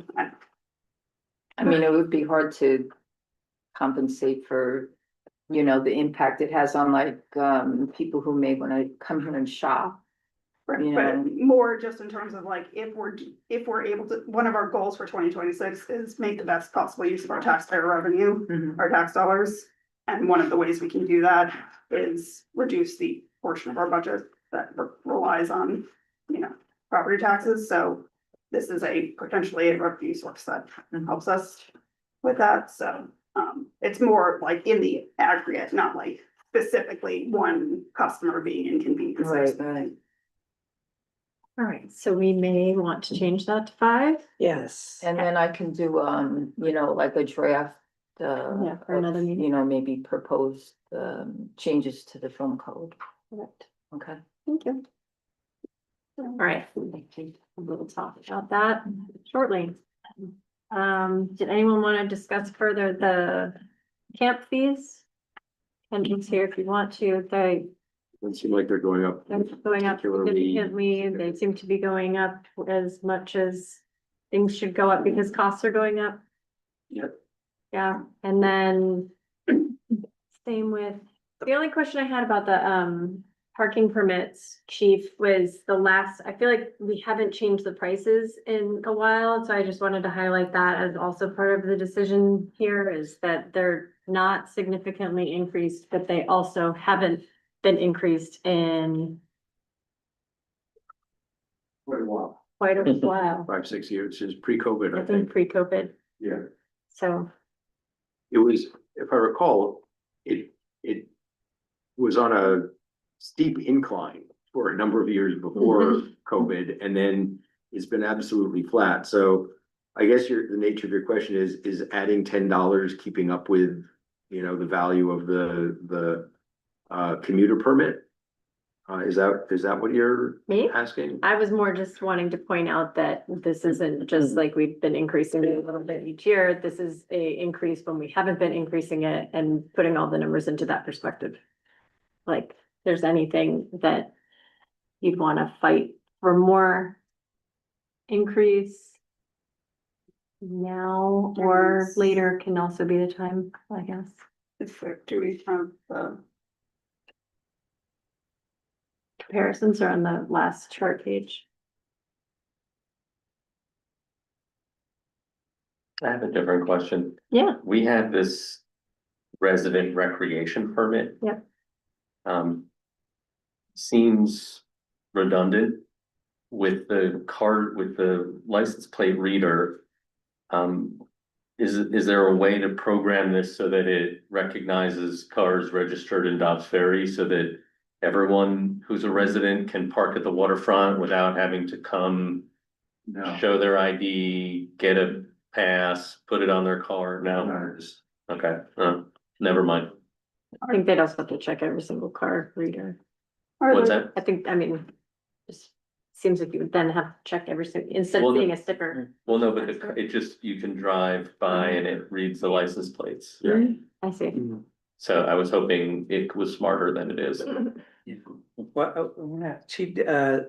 I mean, it would be hard to compensate for, you know, the impact it has on like, people who may wanna come here and shop. right, You but know. more just in terms of like, if we're able to, one of our goals for 2026 is make the best possible use of our taxpayer revenue, our tax dollars. And one of the ways we can do that is reduce the portion of our budget that relies on, you know, property taxes. So this is potentially a revenue source that helps us with that. So it's more like in the aggregate, not like specifically one customer being inconvenienced or Right, something. All right, so we may want to change that to 5. Yes. And then I can do, you know, like a draft, Yeah, for another meeting. you know, maybe propose, changes to the film code. Correct. Okay. Thank you. All right, we'll talk about that shortly. Did anyone want to discuss further the camp fees? Kendrick's here if you want to. They're It seems like they're going up. going up particularly- significantly. They seem to be going up as much as things should go up because costs are going up. Yep. Yeah, and then same with, the only question I had about the parking permits, chief, was I feel like we haven't changed the prices in a while, so I just wanted to highlight that as also part of the decision here, is that they're not significantly increased, but they also haven't been increased in Quite a while. quite a while, 5, 6 years, since pre-COVID, I I think think. pre-COVID, Yeah. so. It was, if I recall, it was on a steep incline for a number of years before COVID, and then it's been absolutely flat. So I guess the nature of your question is adding $10 keeping up with, the value of the commuter permit? Is that what you're Me? asking? I was more just wanting to point out that this isn't just like we've been increasing it a little bit each year. This is a increase when we haven't been increasing it and putting all the numbers into that perspective. Like, if there's anything that you'd wanna fight for more increase now or later can also be the time, I guess. Do we have Comparisons are on the last chart page. I have a different question. Yeah. We have this resident recreation permit. Yep. Seems redundant with the card, with the license plate reader. Is there a way to program this so that it recognizes cars registered in Dobbs Ferry so that everyone who's a resident can park at the waterfront without having to come show their ID, get a pass, put it on their car? No, okay, never mind. I think they'd also have to check every single car reader. What's that? I think, I mean, just seems like you would then have to check every single, instead Well, of no- seeing a sticker. Well, no, but it just, you can drive by and it reads the license plates. Yeah. I see. So I was hoping it was smarter than it is. What,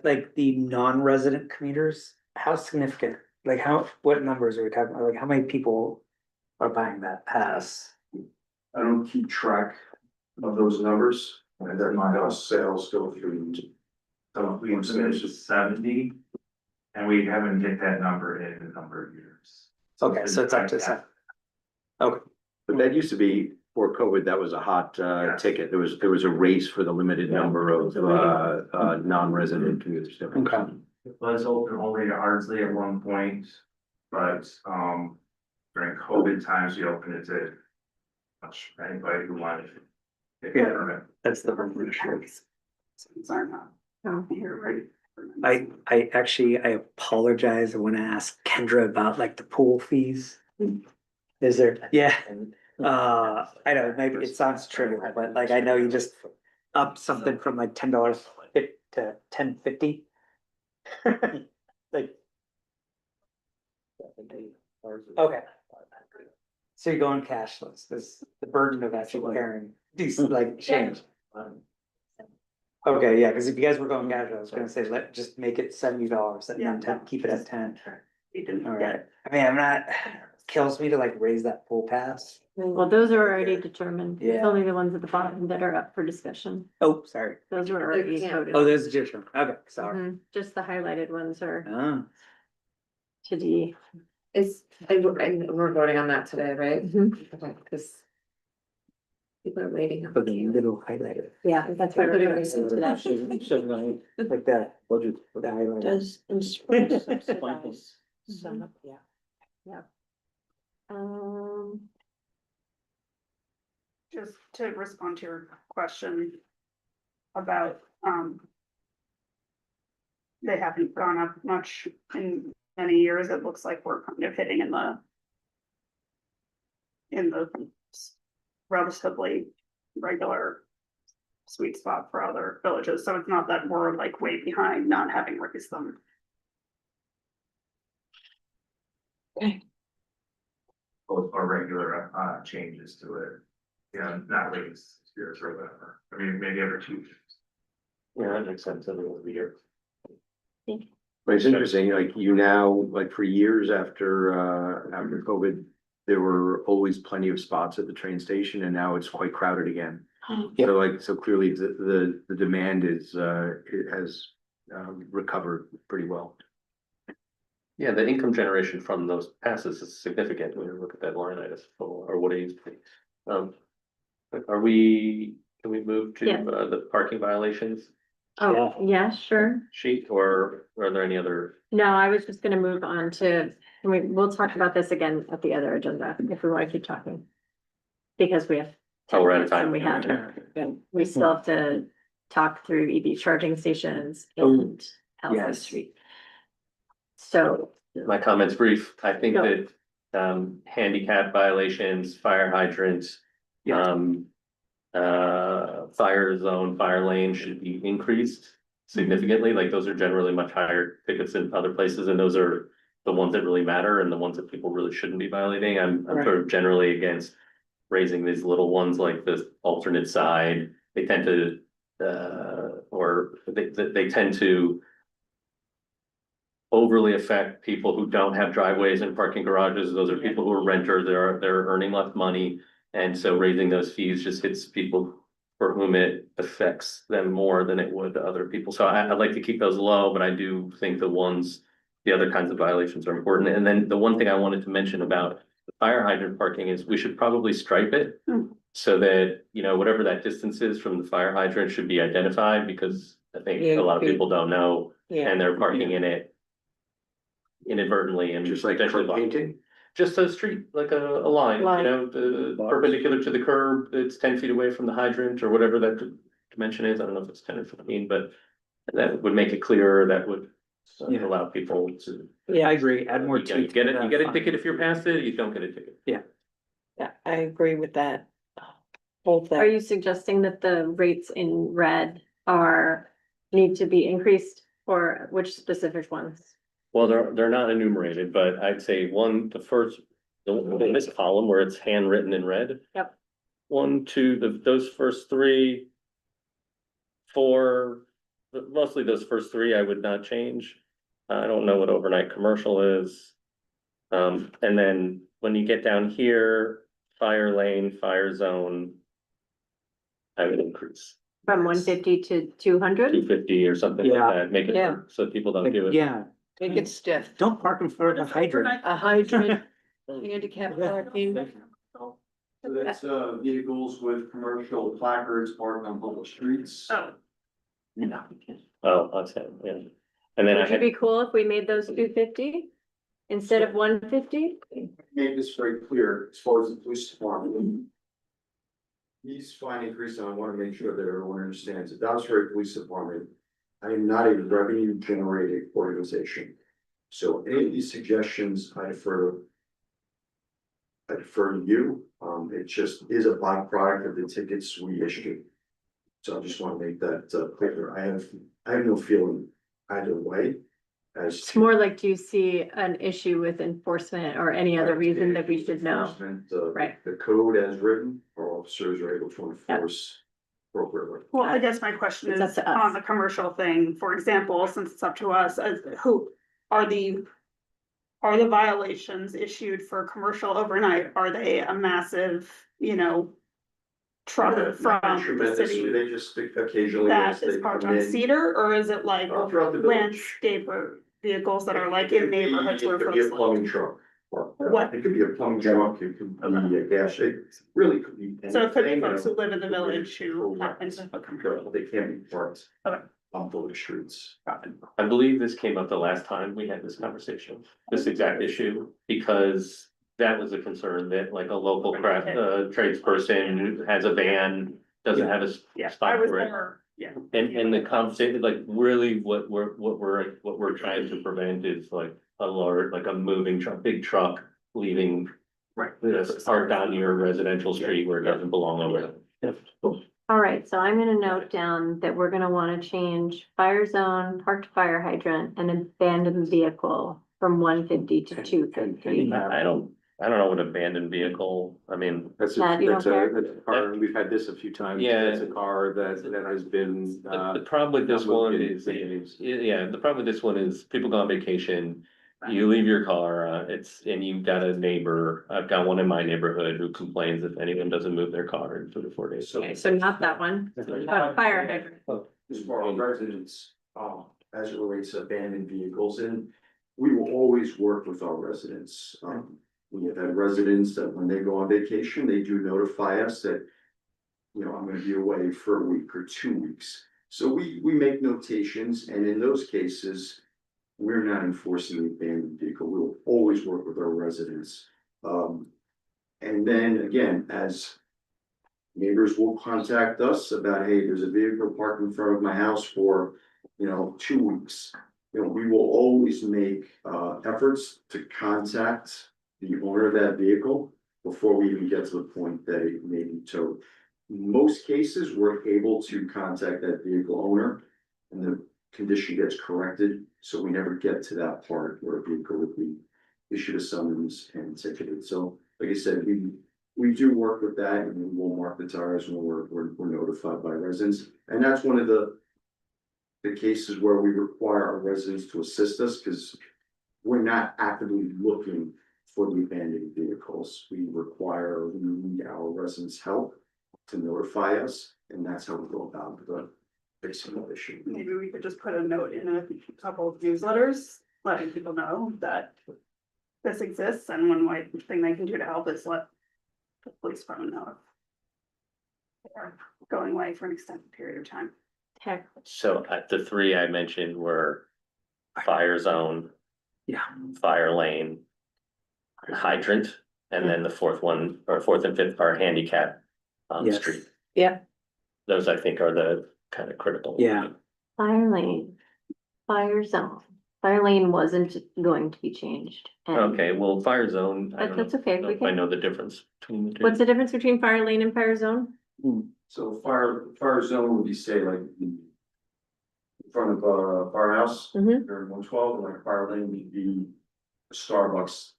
like the non-resident commuters, how significant, like what numbers are we talking about? Like how many people are buying that pass? I don't keep track of those numbers, and then my house sales go through. We've finished 70, and we haven't hit that number in a number of years. Okay, so it's up to seven. Okay. But that used to be, before COVID, that was a hot ticket. There was a race for the limited number of non-resident commuters. Okay. It was open only to Ardsley at one point, but during COVID times, we opened it to anybody who wanted it. Yeah. That's the version. Since I'm not here, right? I apologize. I want to ask Kendra about like the pool fees. Is there, yeah, I know, maybe it sounds trivial, but like, I know you just up something from like $10 to $10.50. Like. Okay. So you're going cashless, this, the burden of actually carrying these like change. Okay, yeah, cause if you guys were going cashless, I was gonna say, just make it $70 and then 10, keep it at 10. Alright, I mean, I'm not, kills me to like raise that full pass. Well, those are already determined. It's Yeah. only the ones at the bottom that are up for discussion. Oh, sorry. Those were already voted. Oh, on. there's a different, okay, sorry. Mhm. Just the highlighted ones are Ah, to D. And we're voting on that today, right? Mhm. Okay, cause. People are waiting. but the little highlighter, Yeah, that's why we're doing this today. like that, Budget. the highlighter. Does. Sum up, yeah. Um, Just to respond to your question about, they haven't gone up much in many years. It looks like we're kind of hitting in the relatively regular sweet spot for other villages. So it's not that we're like way behind not having raised them. Both are regular changes to it. Not like 6 years or whatever. I mean, maybe every 2 years. Yeah, that makes sense. Every year. But it's interesting, like you now, like for years after COVID, there were always plenty of spots at the train station and now it's quite crowded again. So clearly the demand it has recovered pretty well. Yeah, the income generation from those passes is significant when you look at that line item, or what is. Can we move to Yeah. the parking violations? Oh, yeah, sure. sheet, or are there any other? No, I was just gonna move on to, we'll talk about this again at the other agenda if we want to keep talking. Because we have. Oh, we're out 10 of time. minutes and we still have to talk through EV charging stations Oh, and Elsie yes. Street. So, My comments brief, I think Go. that, handicap violations, fire hydrants. Yeah. Fire zone, fire lane should be increased significantly, like those are generally much higher tickets in other places, and those are the ones that really matter and the ones that people really shouldn't be violating. I'm sort of generally against raising these little ones like the alternate side. They tend to, or they tend to overly affect people who don't have driveways and parking garages. Those are people who are renters, they're earning less money. And so raising those fees just hits people for whom it affects them more than it would other people. So I'd like to keep those low, but I do think the other kinds of violations are important. And then the one thing I wanted to mention about the fire hydrant parking is we should probably stripe it. So that, whatever that distance is from the fire hydrant should be identified, because I think a lot of people don't know, and they're parking in it inadvertently and Just like potentially curb painting? just a street, like a line, Line. the perpendicular to the curb, it's 10 feet away from the hydrant or whatever that dimension is. I don't know if it's 10 or 15, but that would make it clearer. That would Yeah. allow people to. Yeah, I agree. Add more You teeth. get to it, you that get a fine. ticket if you're past it, you don't get a ticket. Yeah, I agree with that. Both are that, you suggesting that the rates in red need to be increased, or which specific ones? Well, they're not enumerated, but I'd say in this column where it's handwritten in red. Yep. 1, 2, those first 3, 4, mostly those first 3 I would not change. I don't know what overnight commercial is. And then when you get down here, fire lane, fire zone, I would increase From 150 to 200? 250 or something Yeah. like that, make it Yeah. so people don't Like, do it. yeah, make it stiff. don't park in front of a hydrant. A hydrant, handicap parking. So that's vehicles with commercial placards parked on public streets. Oh, Oh, okay, yeah. And then I Would you had, be cool if we made those 250 instead of 150? Make this very clear as far as the police department. These fine increase, and I want to make sure that everyone understands that Dobbsbury Police Department, I am not a revenue generating organization. So any of these suggestions, I defer to you. It just is a byproduct of the tickets we issue. So I just want to make that clear. I have no feeling either way. As It's more like, do you see an issue with enforcement or any other reason that we should know? Enforcement, Right. The code as written, our officers are able to enforce appropriately. well, I guess my question It's up is to us. on the commercial thing, for example, since it's up to us, who are the violations issued for commercial overnight? Are they a massive, truck from the Tremendously, city they just occasionally. that as is they parked come on in, Cedar, or is it like throughout the village. landscape vehicles that are like It in could be- neighborhoods where It could be a folks live? plumbing truck. What? It could be a plumbing truck, it could be a gas, it really could be. So it could be anything, folks who live in the village who Correct. happen to have a commercial. Correct. They can't be parked. Okay. On village streets. I believe this came up the last time we had this conversation, this exact issue, because that was a concern that like a local craft, tradesperson who has a van, doesn't have a Yeah, I spot was for it. more, yeah. And the conversation, like really what we're trying to prevent is like a large, like a moving truck, big truck leaving. Right. This parked down your residential street where it doesn't belong over there. All right, so I'm gonna note down that we're gonna wanna change fire zone, parked fire hydrant, and abandoned vehicle from 150 to 250. I don't know what abandoned vehicle, I mean, That's Matt, you don't care? that's a car, we've had this a few times. Yeah. It's a car that has been, the problem with this not one moved in is, days. yeah, the problem with this one is people go on vacation. You leave your car, and you've got a neighbor, I've got one in my neighborhood who complains if anyone doesn't move their car in 2 to 4 days. Okay, so not that one, but fire hydrant. As far as residents, as it relates to abandoned vehicles, and we will always work with our residents. We have had residents that when they go on vacation, they do notify us that, I'm gonna be away for a week or 2 weeks. So we make notations, and in those cases, we're not enforcing the abandoned vehicle. We'll always work with our residents. And then again, as neighbors will contact us about, hey, there's a vehicle parked in front of my house for, 2 weeks. We will always make efforts to contact the owner of that vehicle before we even get to the point that it may be towed. In most cases, we're able to contact that vehicle owner and the condition gets corrected, so we never get to that part where a vehicle would be issued a summons and ticketed. So like I said, we do work with that, and we will mark the tires when we're notified by residents. And that's one of the cases where we require our residents to assist us, because we're not actively looking for the abandoned vehicles. We need our residents' help to notify us, and that's how we go about the fixing the issue. Maybe we could just put a note in a couple of newsletters, letting people know that this exists, and one thing they can do to help is let the police department know if they're going away for an extended period of time. Okay, So the three I mentioned were fire zone, Yeah. fire lane, hydrant, and then the fourth and fifth are handicap on the Yes. street. Yeah. Those I think are the kind of critical. Yeah. fire lane, fire zone. Fire lane wasn't going to be changed. and- Okay, well, fire zone, I But don't know. that's okay, we if I can, know the difference between the two. what's the difference between fire lane and fire zone? So fire zone would be, say, like in front of a firehouse, Mhm. during 112, and like fire lane would be a Starbucks.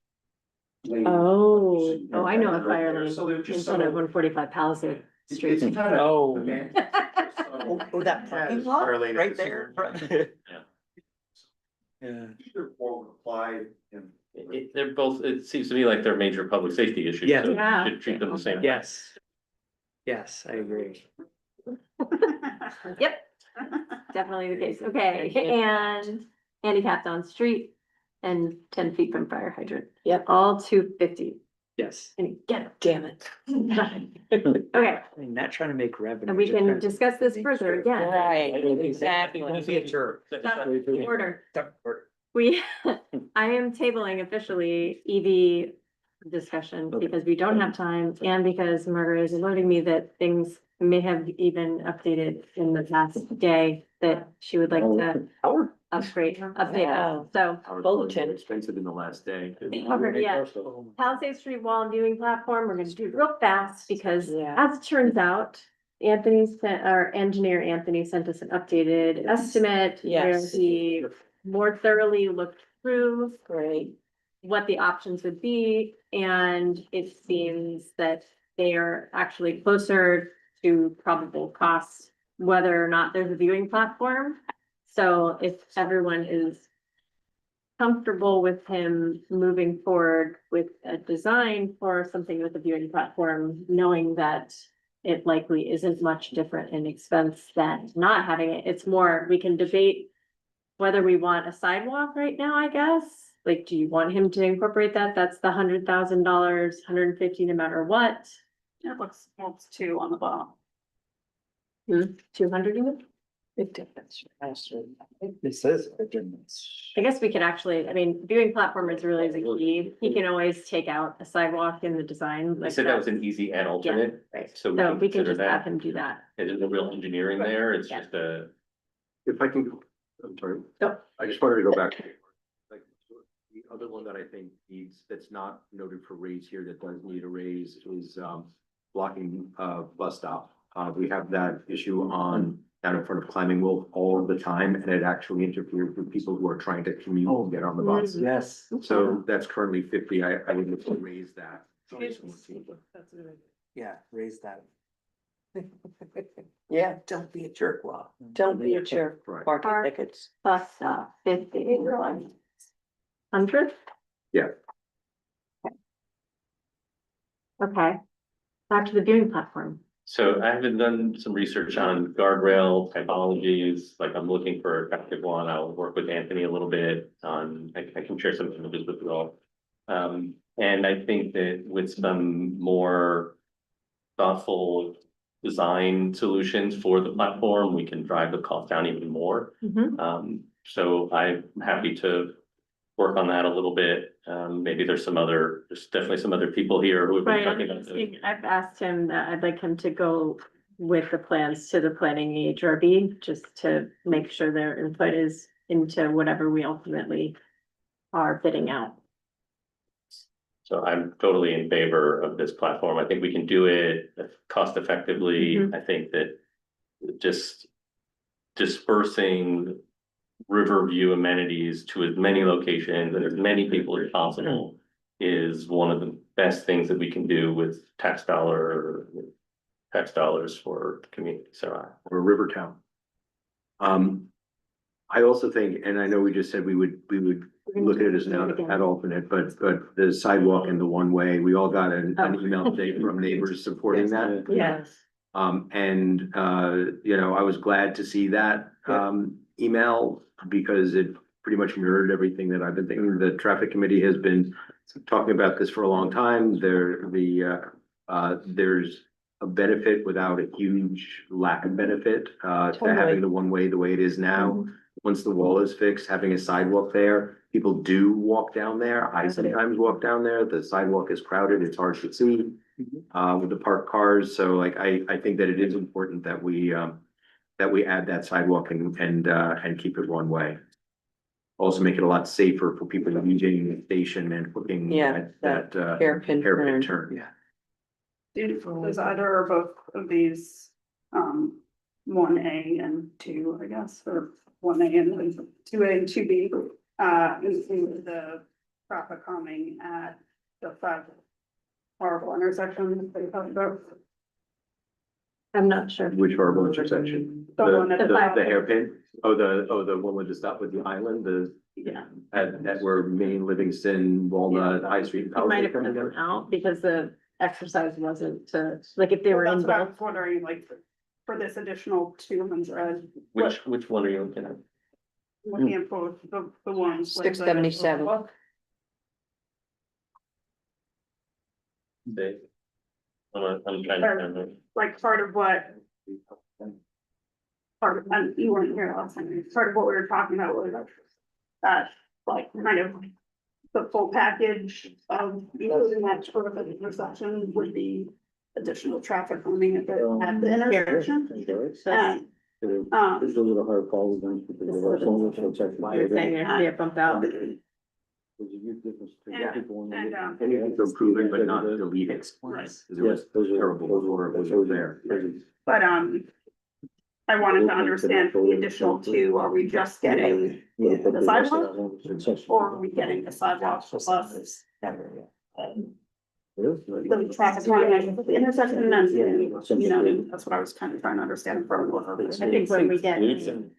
lane. Oh, So I know a right fire there. lane So they're in just front of subtle- 145 Palisade Street. It's kind of. Oh. that parking lot right there. Yeah. Either or would apply, and They're both, it seems to me like they're major public safety issues. Yeah. so Yeah. Should treat them the same. way. Yes. Yes, I agree. Yep, definitely the case. Okay, and handicapped on street and 10 feet from fire hydrant. Yep. All 250. Yes. And get Damn it. it. Okay, I'm not trying to make revenue. and we just can trying to- discuss this further again. Right, exactly. Order. We, I am tabling officially EV discussion because we don't have time and because Margaret is alerting me that things may have even updated in the past day that she would like to update. So, Bulletin. Expensive in the last day. yeah. Palisade Street Wall viewing platform, we're gonna do real fast because Yeah. as it turns out, our engineer Anthony sent us an updated estimate. Where Yes. he more thoroughly looked through Great. what the options would be, and it seems that they are actually closer to probable costs, whether or not there's a viewing platform. So if everyone is comfortable with him moving forward with a design for something with a viewing platform, knowing that it likely isn't much different in expense than not having it, it's more, we can debate whether we want a sidewalk right now, I guess. Like, do you want him to incorporate that? That's the $100,000, 150, no matter what. It looks, well, it's 2 on the bottom. 200 even? This is. I guess we could actually, I mean, viewing platform is really the key. He can always take out a sidewalk in the design. I like said that was an easy and alternate, Right, so so we we can can consider just have that. him do that. It isn't real engineering there, it's Yeah. just a. If I can, I'm sorry. Go. I just wanted to go back. Like, the other one that I think needs, that's not noted for raise here, that does need a raise is, blocking, bus stop. We have that issue on, down in front of Climbing Wolf all the time, and it actually interferes with people who are trying to commute and get on the bus. Yes. So that's currently 50. I would look to raise that. Yeah, raise that. Yeah, Don't be a jerk, Rob. don't be a jerk. Right. Parking tickets. Bus stop, 50, 100? Yeah. Okay. Back to the viewing platform. So I have done some research on guardrail typologies, like I'm looking for an effective one, I'll work with Anthony a little bit on, I can share some images with you all. And I think that with some more thoughtful design solutions for the platform, we can drive the cost down even more. Mhm. So I'm happy to work on that a little bit. Maybe there's definitely some other people here who have been Right, talking about doing. I've asked him that I'd like him to go with the plans to the planning HRB, just to make sure their input is into whatever we ultimately are bidding out. So I'm totally in favor of this platform. I think we can do it cost effectively. Mhm. I think that just dispersing Riverview amenities to as many locations and as many people as possible is one of the best things that we can do with tax dollars for the community. So or Rivertown. I also think, and I know we just said we would look at it as an alternate, but the sidewalk and the one-way, we all got an email today from neighbors supporting that. Yes. You know, I was glad to see that, email because it pretty much mirrored everything that I've been thinking. The traffic committee has been talking about this for a long time. There's a benefit without a huge lack of benefit, to having the one-way the way it is now. Once the wall is fixed, having a sidewalk there, people do walk down there. I sometimes walk down there. The sidewalk is crowded. It's hard to see, with the parked cars. So like, I think that it is important that we add that sidewalk and keep it one way. Also make it a lot safer for people using the station and looking Yeah, at that hairpin hairpin turn. turn. Does either or both of these, 1A and 2, I guess, or 1A and 2A and 2B, include the traffic calming at the 5 horrible intersections that you talked about? I'm not sure. Which horrible intersection? The one at the five. The hairpin? Oh, the one with the stop with the island, Yeah. at where Main, Livingston, Walnut, High Street. It might have put them out because the exercise wasn't to, like, if they were in That's what I both. was wondering, like, for this additional 200, which one are you looking at? looking at both the ones. like the- 677. I'm trying to remember. Like part of what. And you weren't here last time, part of what we were talking about was that, like, kind of. The full package of including that sort of an intersection would be additional traffic coming at the intersection. And, There's a little hard call. You're saying there should be a bump out. Anything to improve it, but not delete it. Right. 'Cause it was terrible before it was there. But, I wanted to understand the additional 2, are we just getting the sidewalk? Or are we getting the sidewalk plus? The traffic calming at the intersection and, you know, that's what I was kind of trying to understand from. I think when we get the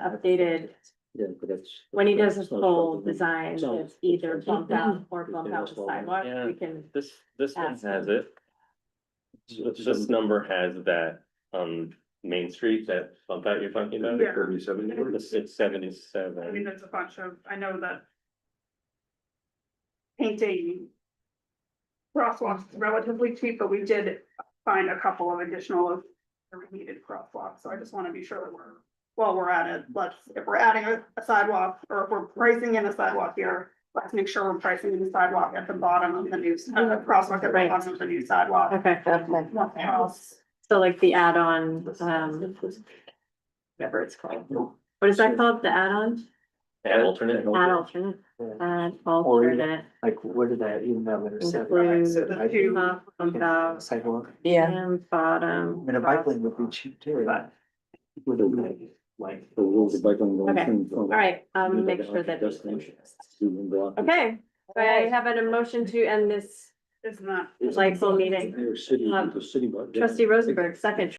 updated, Yeah, but that's. when he does his full design, it's either bump out or bump out the sidewalk, we can. This one Ask. has it. This number has that on Main Street, that bump out you're talking about? Yeah. The 677. I mean, there's a bunch of, I know that. Painting. Crosswalks is relatively cheap, but we did find a couple of additional needed crosswalks, so I just wanna be sure that while we're at it, if we're adding a sidewalk, or if we're pricing in a sidewalk here, let's make sure we're pricing in the sidewalk at the bottom of the new, crosswalk at the Right. bottom of the new sidewalk. Okay, Nothing else. so like the add-on, whatever it's called. What is that called? The add-on? Add alternate. Add alternate, add alternate. Like, what did that email letter say? Include So the two- top, bump out, Sidewalk. Yeah, and bottom. I mean, a bike lane would be cheap too, but. Would it be like? The rules of bike lane going Okay. from- All right, make sure that. Destination. Okay, so I have a motion to end this Isn't that? delightful meeting. They're city, the city. bike. Trustee Rosenberg, second.